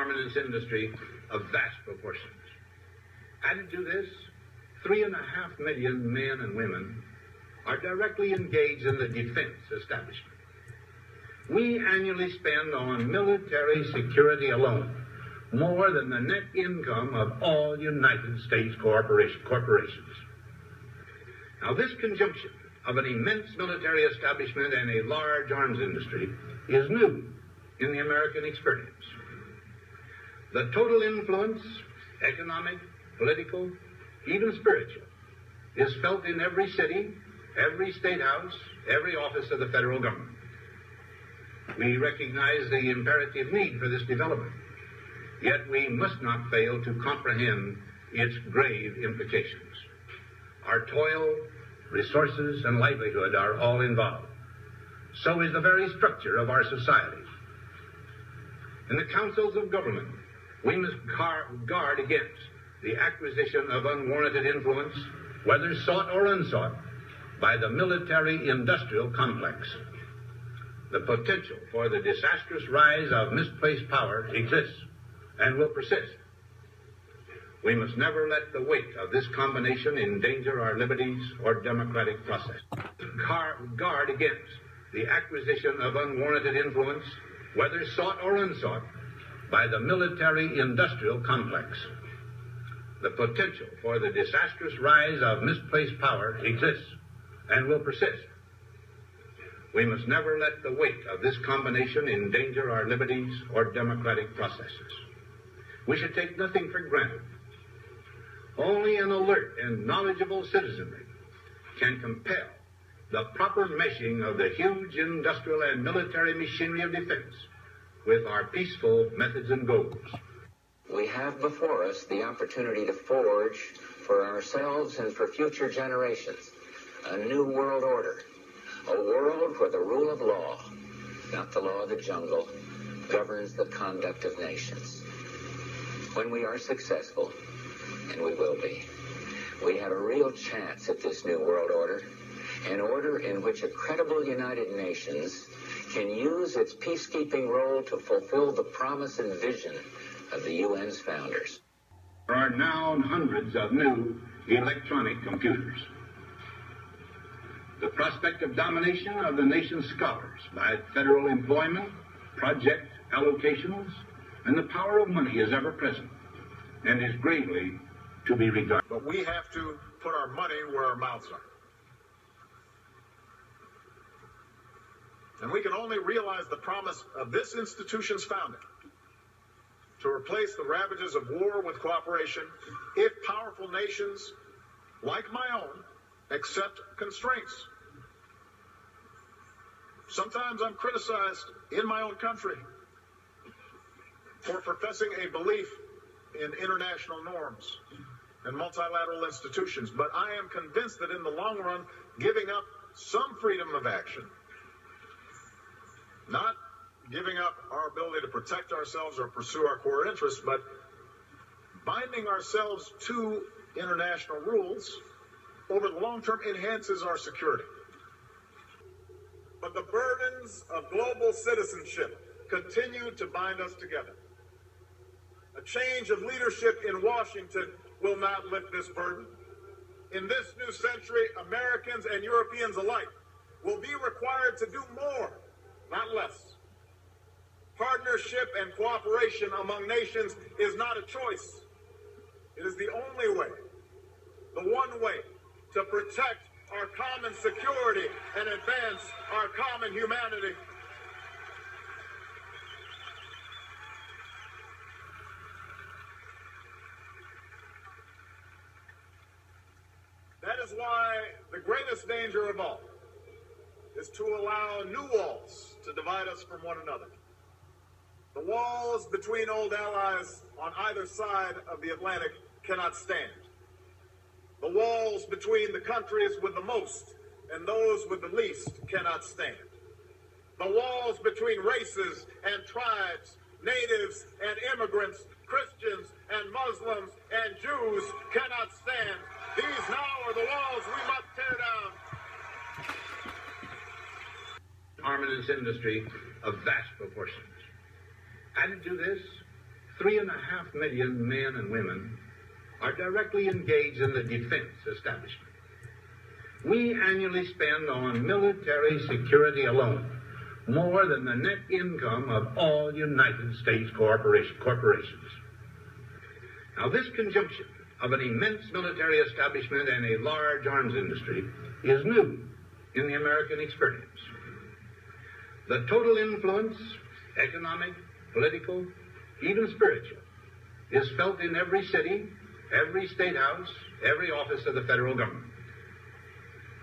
armaments industry of vast proportions. Added to this, 3.5 million men and women are directly engaged in the defense establishment. We annually spend on military security alone more than the net income of all United States corporations. Now, this conjunction of an immense military establishment and a large arms industry is new in the American experience. The total influence, economic, political, even spiritual, is felt in every city, every state house, every office of the federal government. We recognize the imperative need for this development, yet we must not fail to comprehend its grave implications. Our toil, resources, and livelihood are all involved. So is the very structure of our society. In the councils of government, we must guard against the acquisition of unwarranted influence, whether sought or unsought, by the military-industrial complex. The potential for the disastrous rise of misplaced power exists and will persist. We must never let the weight of this combination endanger our liberties or democratic process. Guard against the acquisition of unwarranted influence, whether sought or unsought, by the military-industrial complex. The potential for the disastrous rise of misplaced power exists and will persist. We must never let the weight of this combination endanger our liberties or democratic processes. We should take nothing for granted. Only an alert and knowledgeable citizenry can compel the proper meshing of the huge industrial and military machinery of defense with our peaceful methods and goals. We have before us the opportunity to forge for ourselves and for future generations a new world order, a world where the rule of law, not the law of the jungle, governs the conduct of nations. When we are successful, and we will be, we have a real chance at this new world order, an order in which a credible United Nations can use its peacekeeping role to fulfill the promise and vision of the UN's founders. There are now hundreds of new electronic computers. The prospect of domination of the nation's scholars by federal employment, project allocations, and the power of money is ever present and is gravely to be regarded. But we have to put our money where our mouths are. And we can only realize the promise of this institution's founding to replace the ravages of war with cooperation if powerful nations, like my own, accept constraints. Sometimes I'm criticized in my own country for professing a belief in international norms and multilateral institutions, but I am convinced that in the long run, giving up some freedom of action, not giving up our ability to protect ourselves or pursue our core interests, but binding ourselves to international rules over the long term enhances our security. But the burdens of global citizenship continue to bind us together. A change of leadership in Washington will not lift this burden. In this new century, Americans and Europeans alike will be required to do more, not less. Partnership and cooperation among nations is not a choice. It is the only way, the one way, to protect our common security and advance our common humanity. That is why the greatest danger of all is to allow new walls to divide us from one another. The walls between old allies on either side of the Atlantic cannot stand. The walls between the countries with the most and those with the least cannot stand. The walls between races and tribes, natives and immigrants, Christians and Muslims and Jews cannot stand. These now are the walls we must tear down. Armaments industry of vast proportions. Added to this, 3.5 million men and women are directly engaged in the defense establishment. We annually spend on military security alone more than the net income of all United States corporations. Now, this conjunction of an immense military establishment and a large arms industry is new in the American experience. The total influence, economic, political, even spiritual, is felt in every city, every state house, every office of the federal government.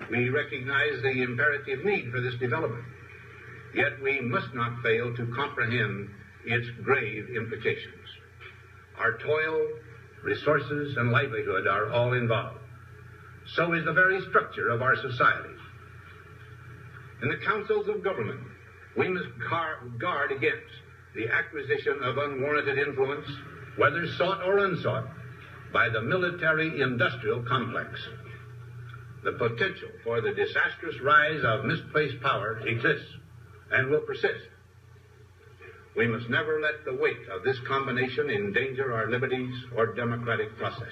We recognize the imperative need for this development, yet we must not fail to comprehend its grave implications. Our toil, resources, and livelihood are all involved. So is the very structure of our society. In the councils of government, we must guard against the acquisition of unwarranted influence, whether sought or unsought, by the military-industrial complex. The potential for the disastrous rise of misplaced power exists and will persist. We must never let the weight of this combination endanger our liberties or democratic process.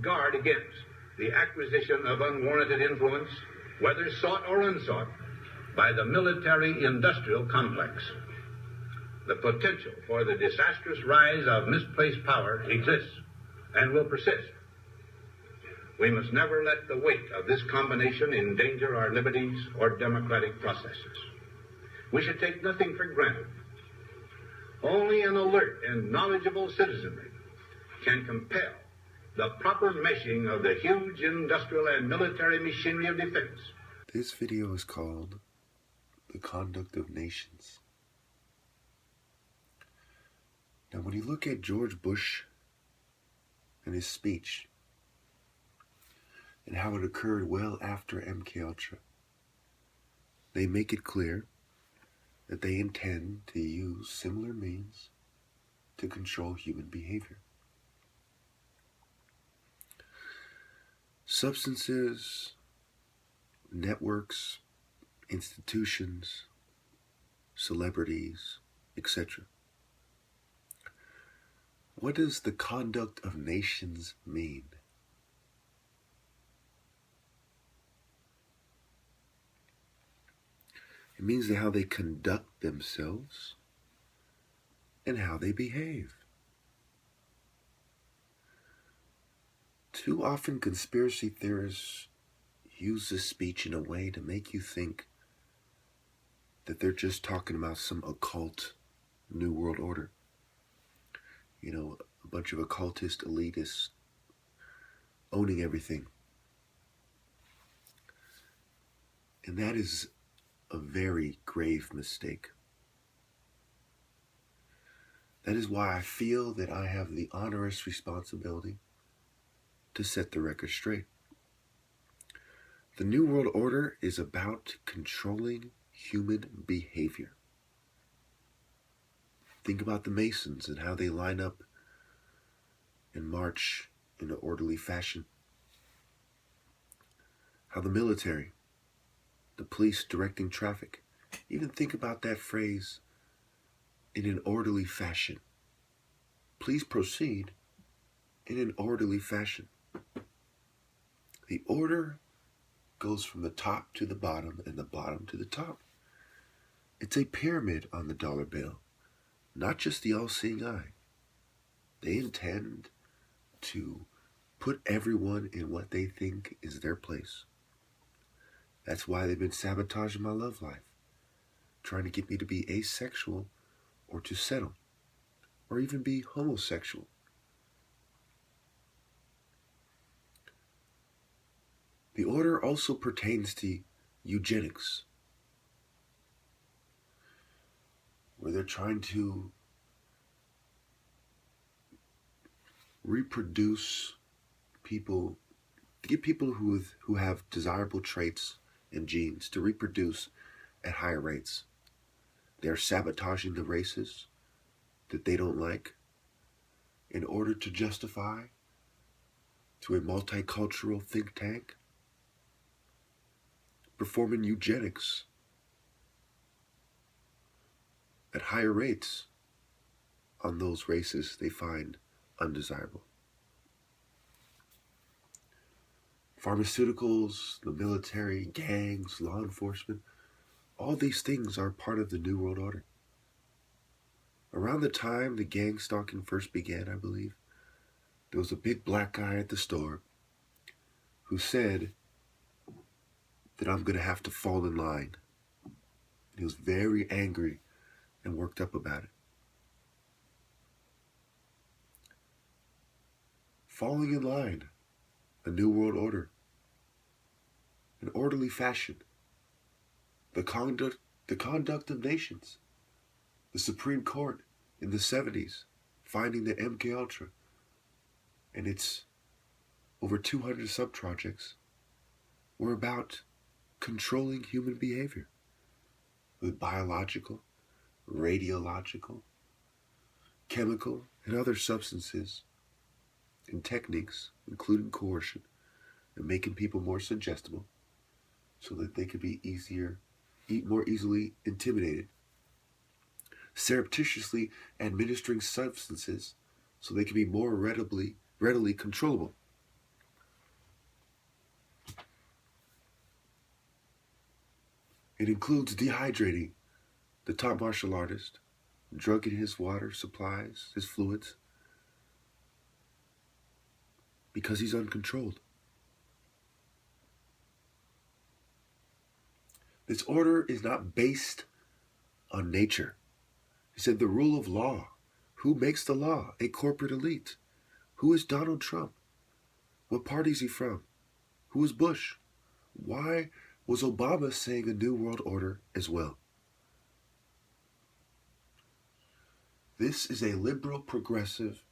Guard against the acquisition of unwarranted influence, whether sought or unsought, by the military-industrial complex. The potential for the disastrous rise of misplaced power exists and will persist. We must never let the weight of this combination endanger our liberties or democratic processes. We should take nothing for granted. Only an alert and knowledgeable citizenry can compel the proper meshing of the huge industrial and military machinery of defense. This video is called The Conduct of Nations. Now, when you look at George Bush and his speech, and how it occurred well after MKUltra, they make it clear that they intend to use similar means to control human behavior. Substances, networks, institutions, celebrities, etc. What does the conduct of nations mean? It means how they conduct themselves and how they behave. Too often conspiracy theorists use this speech in a way to make you think that they're just talking about some occult New World Order. You know, a bunch of occultist elitists owning everything. And that is a very grave mistake. That is why I feel that I have the onerous responsibility to set the record straight. The New World Order is about controlling human behavior. Think about the Masons and how they line up and march in an orderly fashion. How the military, the police directing traffic. Even think about that phrase, in an orderly fashion. Please proceed in an orderly fashion. The order goes from the top to the bottom and the bottom to the top. It's a pyramid on the dollar bill, not just the all-seeing eye. They intend to put everyone in what they think is their place. That's why they've been sabotaging my love life, trying to get me to be asexual or to settle, or even be homosexual. The order also pertains to eugenics, where they're trying to reproduce people, to get people who have desirable traits and genes to reproduce at higher rates. They're sabotaging the races that they don't like in order to justify to a multicultural think tank performing eugenics at higher rates on those races they find undesirable. Pharmaceuticals, the military, gangs, law enforcement, all these things are part of the New World Order. Around the time the gang stalking first began, I believe, there was a big black guy at the store who said that I'm going to have to fall in line. He was very angry and worked up about it. Falling in line, a new world order, an orderly fashion, the conduct of nations, the Supreme Court in the 70s finding that MKUltra and its over 200 sub-projects were about controlling human behavior with biological, radiological, chemical, and other substances and techniques, including coercion, and making people more suggestible so that they could be more easily intimidated. Surreptitiously administering substances so they can be more readily controllable. It includes dehydrating the top martial artist, drugging his water supplies, his fluids, because he's uncontrolled. This order is not based on nature. He said the rule of law. Who makes the law? A corporate elite. Who is Donald Trump? What party is he from? Who is Bush? Why was Obama saying a new world order as well? This is a liberal, progressive,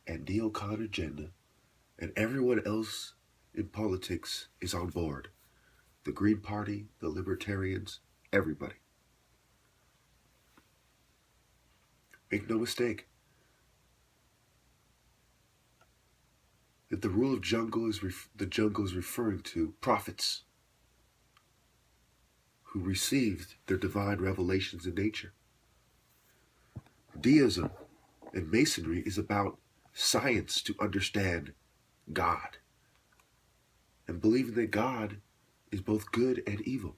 and neocon agenda, and everyone else in politics is on board. The Green Party, the Libertarians, everybody. Make no mistake that the rule of the jungle is referring to prophets who received their divine revelations in nature. Deism and Masonry is about science to understand God and believing that God is both good and evil.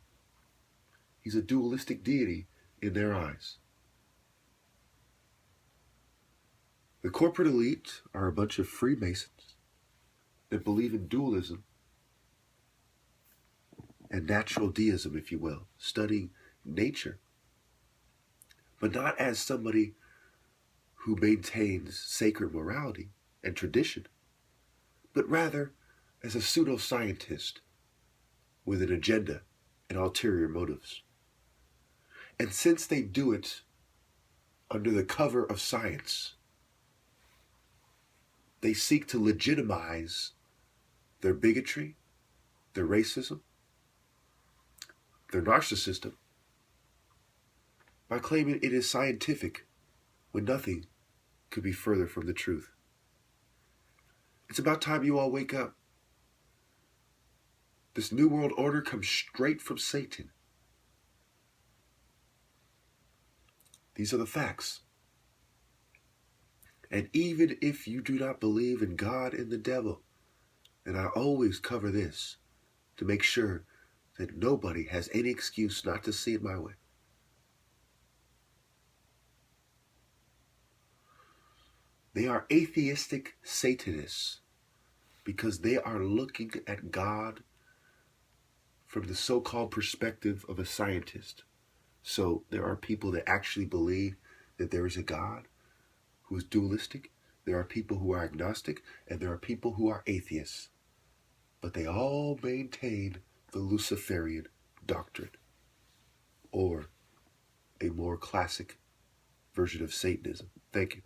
He's a dualistic deity in their eyes. The corporate elite are a bunch of Freemasons that believe in dualism and natural deism, if you will, studying nature, but not as somebody who maintains sacred morality and tradition, but rather as a pseudoscientist with an agenda and ulterior motives. And since they do it under the cover of science, they seek to legitimize their bigotry, their racism, their narcissism by claiming it is scientific when nothing could be further from the truth. It's about time you all wake up. This New World Order comes straight from Satan. These are the facts. And even if you do not believe in God and the devil, and I always cover this to make sure that nobody has any excuse not to see it my way. They are atheistic Satanists because they are looking at God from the so-called perspective of a scientist. So there are people that actually believe that there is a God who is dualistic. There are people who are agnostic, and there are people who are atheists. But they all maintain the Luciferian doctrine, or a more classic version of Satanism. Thank you.